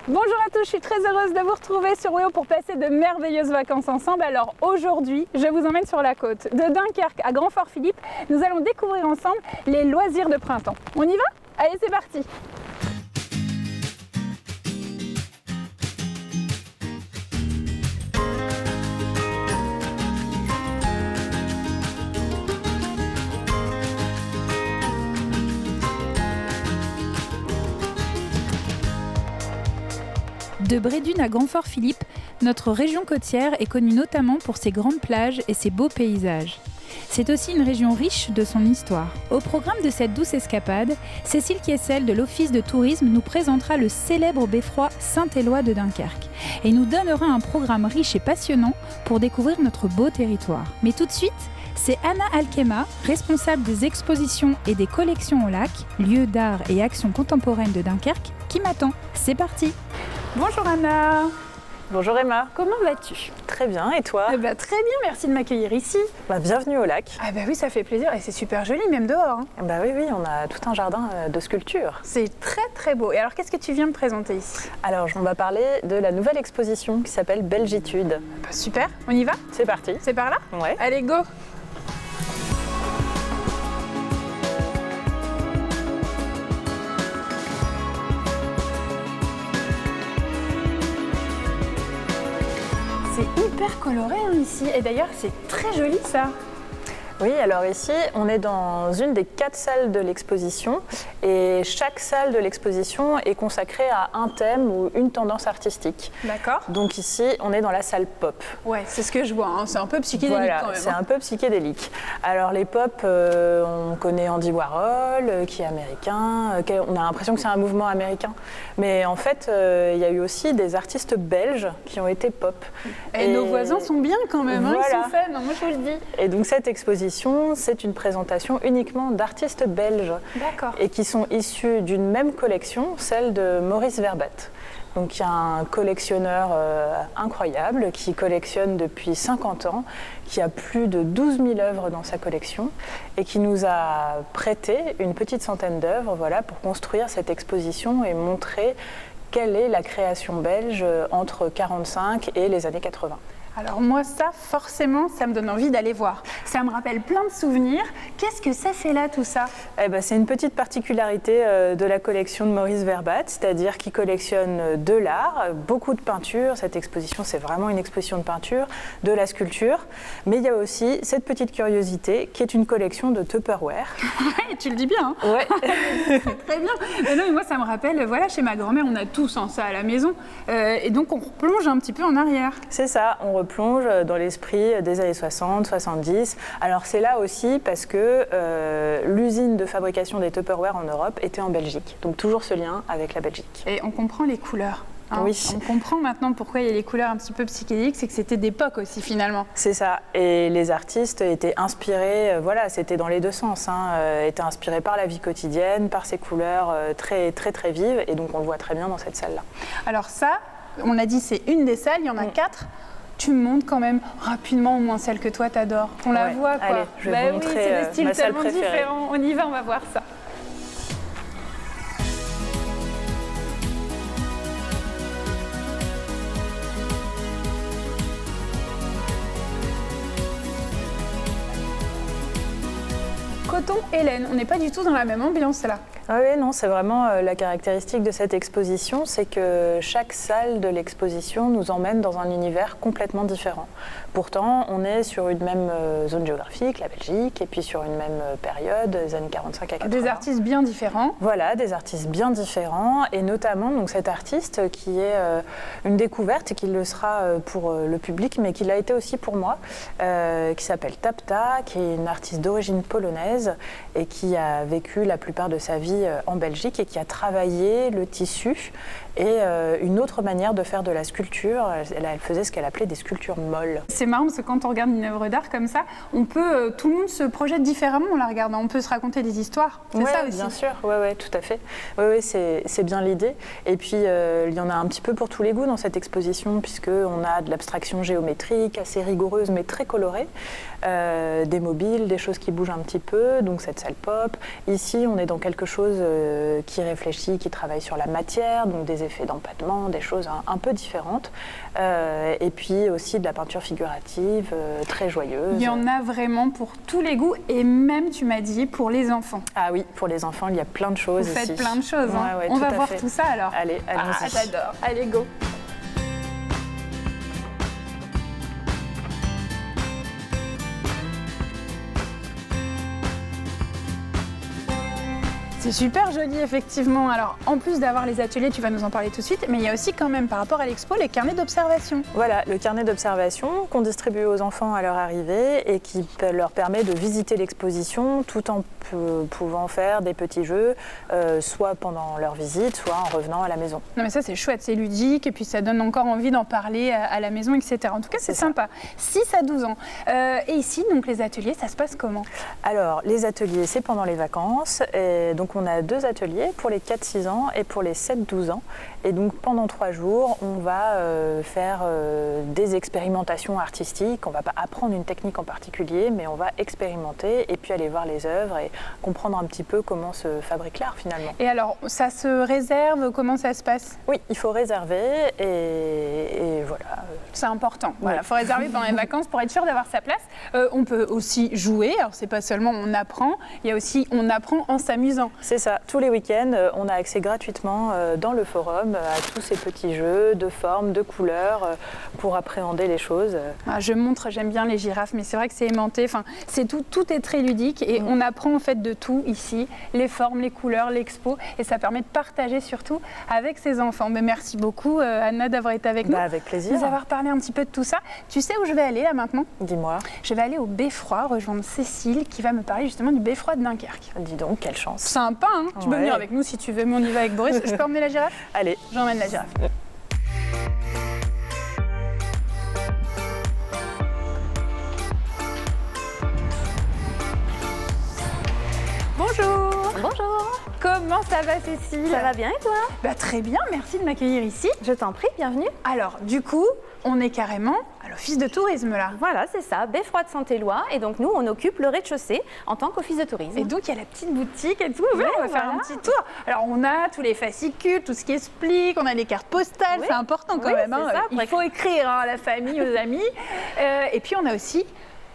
Bonjour à tous, je suis très heureuse de vous retrouver sur WEO pour passer de merveilleuses vacances ensemble. Alors aujourd'hui, je vous emmène sur la côte de Dunkerque à Grand-Fort-Philippe. Nous allons découvrir ensemble les loisirs de printemps. On y va? Allez, c'est parti! De Brédune à Grand-Fort-Philippe, notre région côtière est connue notamment pour ses grandes plages et ses beaux paysages. C'est aussi une région riche de son histoire. Au programme de cette douce escapade, Cécile Kiessel de l'Office de tourisme nous présentera le célèbre beffroi Saint-Éloi de Dunkerque et nous donnera un programme riche et passionnant pour découvrir notre beau territoire. Mais tout de suite, c'est Anna Alkema, responsable des expositions et des collections au lac, lieu d'art et actions contemporaines de Dunkerque, qui m'attend. C'est parti! Bonjour Anna. Bonjour Emma. Comment vas-tu? Très bien, et toi? Très bien, merci de m'accueillir ici. Bienvenue au lac. Ah oui, ça fait plaisir et c'est super joli même dehors. Oui, on a tout un jardin de sculptures. C'est très beau. Et alors qu'est-ce que tu viens me présenter ici? Alors on va parler de la nouvelle exposition qui s'appelle Belgitude. Super, on y va? C'est parti. C'est par là? Ouais. Allez, go! C'est hyper coloré ici, et d'ailleurs c'est très joli ça. Oui, alors ici, on est dans une des 4 salles de l'exposition et chaque salle de l'exposition est consacrée à un thème ou une tendance artistique. D'accord. Donc ici, on est dans la salle pop. Ouais, c'est ce que je vois, c'est un peu psychédélique quand même. C'est un peu psychédélique. Alors les pop, on connaît Andy Warhol, qui est américain, on a l'impression que c'est un mouvement américain. Mais en fait, il y a eu aussi des artistes belges qui ont été pop. Et nos voisins sont bien quand même, voilà. Ils sont fun, moi je vous le dis. Et donc cette exposition, c'est une présentation uniquement d'artistes belges. D'accord. Et qui sont issus d'une même collection, celle de Maurice Verbat. Donc il y a un collectionneur incroyable qui collectionne depuis 50 ans, qui a plus de 12 000 œuvres dans sa collection et qui nous a prêté une petite centaine d'œuvres pour construire cette exposition et montrer quelle est la création belge entre 1945 et les années 80. Alors moi ça, forcément, ça me donne envie d'aller voir. Ça me rappelle plein de souvenirs. Qu'est-ce que ça fait là, tout ça? C'est une petite particularité de la collection de Maurice Verbat, c'est-à-dire qu'il collectionne de l'art, beaucoup de peinture. Cette exposition, c'est vraiment une exposition de peinture, de la sculpture. Mais il y a aussi cette petite curiosité qui est une collection de Tupperware. Ouais, tu le dis bien. Ouais. Très bien. Mais non, mais moi, ça me rappelle, chez ma grand-mère, on a tous ça à la maison. Et donc, on replonge un petit peu en arrière. C'est ça, on replonge dans l'esprit des années 60, 70. Alors c'est là aussi parce que l'usine de fabrication des Tupperware en Europe était en Belgique. Donc toujours ce lien avec la Belgique. Et on comprend les couleurs. Oui. On comprend maintenant pourquoi il y a les couleurs un petit peu psychédéliques, c'est que c'était d'époque aussi finalement. C'est ça. Et les artistes étaient inspirés, c'était dans les deux sens, étaient inspirés par la vie quotidienne, par ces couleurs très vives. Et donc on le voit très bien dans cette salle-là. Alors ça, on a dit c'est une des salles, il y en a 4. Tu me montres quand même rapidement au moins celle que toi t'adores. On la voit quoi. Allez, je vais vous montrer c'est des styles ma salle tellement préférée. différents. On y va, on va voir ça. Coton Hélène, on n'est pas du tout dans la même ambiance là. Ah oui, non, c'est vraiment la caractéristique de cette exposition, c'est que chaque salle de l'exposition nous emmène dans un univers complètement différent. Pourtant, on est sur une même zone géographique, la Belgique, et puis sur une même période, les années 45 à 80. Des artistes bien différents. Voilà, des artistes bien différents, et notamment donc, cet artiste qui est une découverte et qui le sera pour le public, mais qui l'a été aussi pour moi, qui s'appelle Tapta, qui est une artiste d'origine polonaise et qui a vécu la plupart de sa vie en Belgique et qui a travaillé le tissu et une autre manière de faire de la sculpture. Elle faisait ce qu'elle appelait des sculptures molles. C'est marrant parce que quand on regarde une œuvre d'art comme ça, on peut, tout le monde se projette différemment en la regardant. On peut se raconter des histoires. C'est ça aussi. Bien sûr, ouais, tout à fait. Ouais, c'est bien l'idée. Et puis il y en a un petit peu pour tous les goûts dans cette exposition, puisqu'on a de l'abstraction géométrique assez rigoureuse mais très colorée, des mobiles, des choses qui bougent un petit peu, donc cette salle pop. Ici, on est dans quelque chose qui réfléchit, qui travaille sur la matière, donc des effets d'empattement, des choses un peu différentes. Et puis aussi de la peinture figurative, très joyeuse. Il y en a vraiment pour tous les goûts et même, tu m'as dit, pour les enfants. Ah oui, pour les enfants, il y a plein de choses Vous ici. faites plein de choses. Hein. Ouais, On va voir fait. tout ça alors. Allez, allons-y. Ah, j'adore. Allez, go. C'est super joli, effectivement. Alors, en plus d'avoir les ateliers, tu vas nous en parler tout de suite, mais il y a aussi quand même, par rapport à l'expo, les carnets d'observation. Voilà, le carnet d'observation qu'on distribue aux enfants à leur arrivée et qui leur permet de visiter l'exposition tout en pouvant faire des petits jeux, soit pendant leur visite, soit en revenant à la maison. Non mais ça c'est chouette, c'est ludique et puis ça donne encore envie d'en parler à la maison, etc. En tout cas c'est sympa. 6 à 12 ans. Et ici, donc les ateliers, ça se passe comment? Alors, les ateliers, c'est pendant les vacances. Et donc, on a 2 ateliers pour les 4-6 ans et pour les 7-12 ans. Et donc, pendant 3 jours, on va faire des expérimentations artistiques. On ne va pas apprendre une technique en particulier, mais on va expérimenter et puis aller voir les œuvres et comprendre un petit peu comment se fabrique l'art, finalement. Et alors, ça se réserve? Comment ça se passe? Oui, il faut réserver et voilà. C'est important. Voilà, faut réserver pendant les vacances pour être sûr d'avoir sa place. On peut aussi jouer. Alors, c'est pas seulement on apprend, il y a aussi on apprend en s'amusant. C'est ça. Tous les week-ends, on a accès gratuitement dans le forum à tous ces petits jeux de formes, de couleurs pour appréhender les choses. Ah, je montre, j'aime bien les girafes, mais c'est vrai que c'est aimanté. Enfin, c'est tout est très ludique et on apprend en fait de tout ici, les formes, les couleurs, l'expo, et ça permet de partager surtout avec ses enfants. Mais merci beaucoup Anna d'avoir été avec nous. Avec plaisir. Nous avoir parlé un petit peu de tout ça. Tu sais où je vais aller là maintenant? Dis-moi. Je vais aller au Beffroi, rejoindre Cécile qui va me parler justement du Beffroi de Dunkerque. Dis donc, quelle chance. Sympa, hein? Tu peux venir avec nous si tu veux, mais on y va avec Boris. Je peux emmener la girafe? Allez. J'emmène la girafe. Bonjour. Bonjour. Comment ça va Cécile? Ça va bien et toi? Bah, très bien, merci de m'accueillir ici. Je t'en prie, bienvenue. Alors, du coup, on est carrément à l'office de tourisme là. Voilà, c'est ça, Beffroi de Saint-Éloi. Et donc nous, on occupe le rez-de-chaussée en tant qu'office de tourisme. Et donc, il y a la petite boutique et tout. Oui, on va faire un petit tour. Alors, on a tous les fascicules, tout ce qui explique, on a les cartes postales, c'est important quand même. Hein. Ça, il faut écrire à la famille, aux amis. Et puis, on a aussi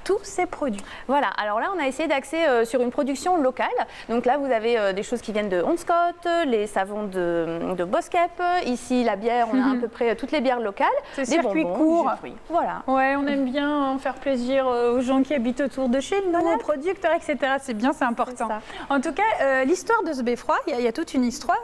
tous ces produits. Voilà, alors là on a essayé d'axer sur une production locale. Donc là vous avez des choses qui viennent de Honscott, les savons de Boskep, ici la bière, on a à peu près toutes les bières locales. C'est circuit court. Voilà. Ouais, on aime bien faire plaisir aux gens qui habitent autour de chez nous, aux producteurs, etc. C'est bien, c'est important. En tout cas, l'histoire de ce Beffroi, il y a toute une histoire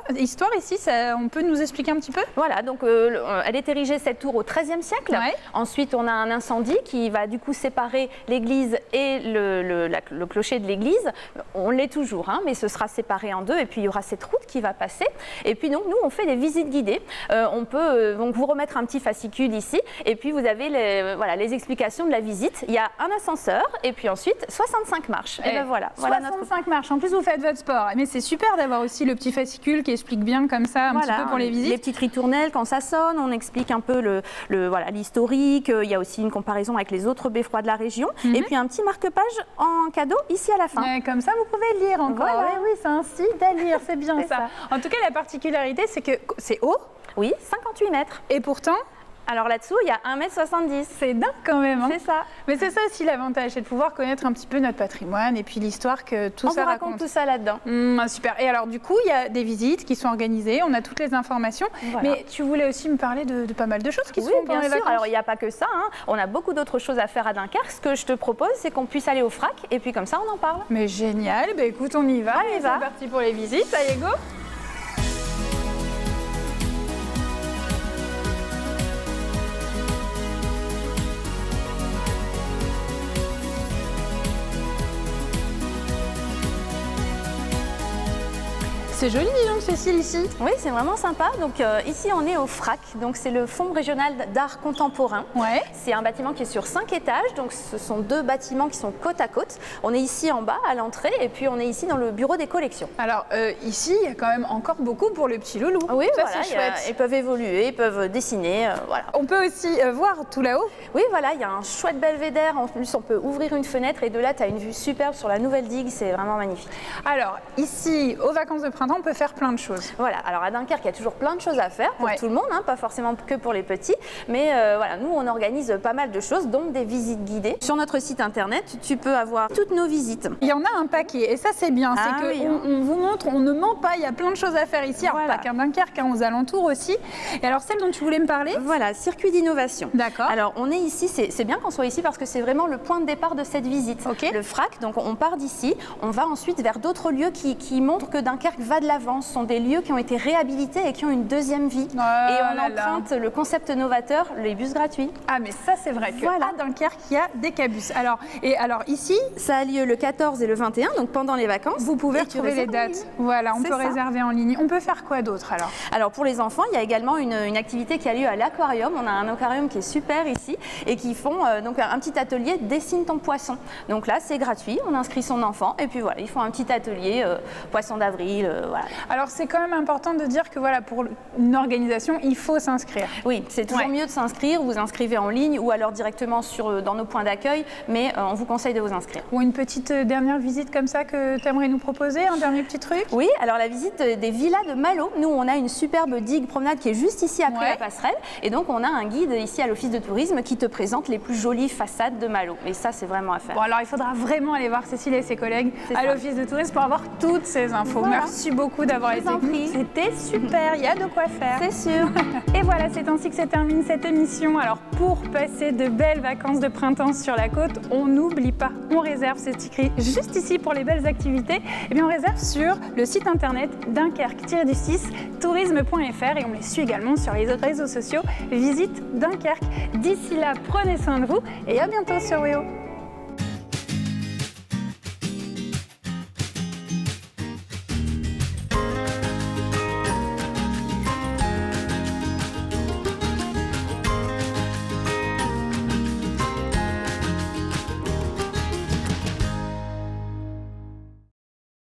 ici, on peut nous expliquer un petit peu? Voilà, donc elle est érigée cette tour au XIIIe siècle. Ouais. Ensuite on a un incendie qui va du coup séparer l'église et le clocher de l'église. On l'est toujours, hein, mais ce sera séparé en deux et puis il y aura cette route qui va passer. Et puis donc nous on fait des visites guidées. On peut donc vous remettre un petit fascicule ici et puis vous avez les explications de la visite. Il y a un ascenseur et puis ensuite 65 marches. Et ben voilà. 65 marches. En plus vous faites votre sport. Mais c'est super d'avoir aussi le petit fascicule qui explique bien comme ça un petit peu pour les visites. Les petites ritournelles quand ça sonne, on explique un peu l'historique. Il y a aussi une comparaison avec les autres beffrois de la région. Et puis un petit marque-page en cadeau ici à la fin. Et comme ça, vous pouvez lire encore. Voilà. Oui, c'est un site à lire, c'est bien ça. En tout cas, la particularité, c'est que c'est haut. Oui, 58 mètres. Et pourtant, alors là-dessous, il y a 1,70 m. C'est dingue quand même. Hein. C'est ça. Mais c'est ça aussi l'avantage, c'est de pouvoir connaître un petit peu notre patrimoine et puis l'histoire que tout ça raconte. On raconte tout ça là-dedans. Super. Et alors du coup, il y a des visites qui sont organisées, on a toutes les informations. Voilà. Mais tu voulais aussi me parler de pas mal de choses qui se font pendant les vacances. Alors il n'y a pas que ça. Hein. On a beaucoup d'autres choses à faire à Dunkerque. Ce que je te propose, c'est qu'on puisse aller au FRAC et puis comme ça, on en parle. Mais génial. Bah, écoute, on y va. On y va. C'est parti pour les visites. Allez, go. C'est joli, dis donc, Cécile, ici. Oui, c'est vraiment sympa. Donc ici, on est au FRAC. Donc c'est le Fonds régional d'art contemporain. Ouais. C'est un bâtiment qui est sur 5 étages. Donc ce sont 2 bâtiments qui sont côte à côte. On est ici en bas, à l'entrée, et puis on est ici dans le bureau des collections. Alors ici, il y a quand même encore beaucoup pour le petit loulou. Oui, ça, voilà, c'est chouette. Ils peuvent évoluer, ils peuvent dessiner, voilà. On peut aussi voir tout là-haut. Oui, voilà, il y a un chouette belvédère. En plus, on peut ouvrir une fenêtre et de là, tu as une vue superbe sur la nouvelle digue. C'est vraiment magnifique. Alors ici, aux vacances de printemps, Saint-Quentin, on peut faire plein de choses. Voilà, alors à Dunkerque, il y a toujours plein de choses à faire pour tout le monde, hein, pas forcément que pour les petits, mais voilà, nous on organise pas mal de choses, dont des visites guidées. Sur notre site internet, tu peux avoir toutes nos visites. Il y en a un paquet, et ça c'est bien, c'est qu'on vous montre, on ne ment pas, il y a plein de choses à faire ici, alors pas qu'à Dunkerque, hein, aux alentours aussi. Et alors celle dont tu voulais me parler? Voilà, circuit d'innovation. D'accord. Alors on est ici, c'est bien qu'on soit ici parce que c'est vraiment le point de départ de cette visite. Le FRAC, donc on part d'ici, on va ensuite vers d'autres lieux qui montrent que Dunkerque va de l'avant. Ce sont des lieux qui ont été réhabilités et qui ont une deuxième vie. Et on emprunte le concept novateur, les bus gratuits. Ah mais ça c'est vrai que à Dunkerque, il y a des cabus. Alors ici, ça a lieu le 14 et le 21, donc pendant les vacances. Vous pouvez retrouver les dates. Voilà, on peut réserver en ligne. On peut faire quoi d'autre alors? Alors pour les enfants, il y a également une activité qui a lieu à l'aquarium. On a un aquarium qui est super ici et qui font donc un petit atelier dessine ton poisson. Donc là c'est gratuit, on inscrit son enfant et puis voilà, ils font un petit atelier poisson d'avril. Voilà. Alors c'est quand même important de dire que voilà, pour une organisation, il faut s'inscrire. Oui, c'est toujours mieux de s'inscrire. Vous inscrivez en ligne ou alors directement dans nos points d'accueil, mais on vous conseille de vous inscrire. Ou une petite dernière visite comme ça que tu aimerais nous proposer, un dernier petit truc? Oui, alors la visite des villas de Malo. Nous, on a une superbe digue promenade qui est juste ici après la passerelle. Et donc, on a un guide ici à l'Office de tourisme qui te présente les plus jolies façades de Malo. Et ça, c'est vraiment à faire. Bon, alors il faudra vraiment aller voir Cécile et ses collègues à l'Office de tourisme pour avoir toutes ces infos. Voilà. Merci beaucoup d'avoir été venue. C'était super, il y a de quoi faire. C'est sûr. Et voilà, c'est ainsi que se termine cette émission. Alors, pour passer de belles vacances de printemps sur la côte, on n'oublie pas, on réserve, c'est écrit juste ici pour les belles activités. Et bien, on réserve sur le site internet dunkerque-tourisme.fr et on les suit également sur les autres réseaux sociaux. Visite Dunkerque. D'ici là, prenez soin de vous et à bientôt sur WEO.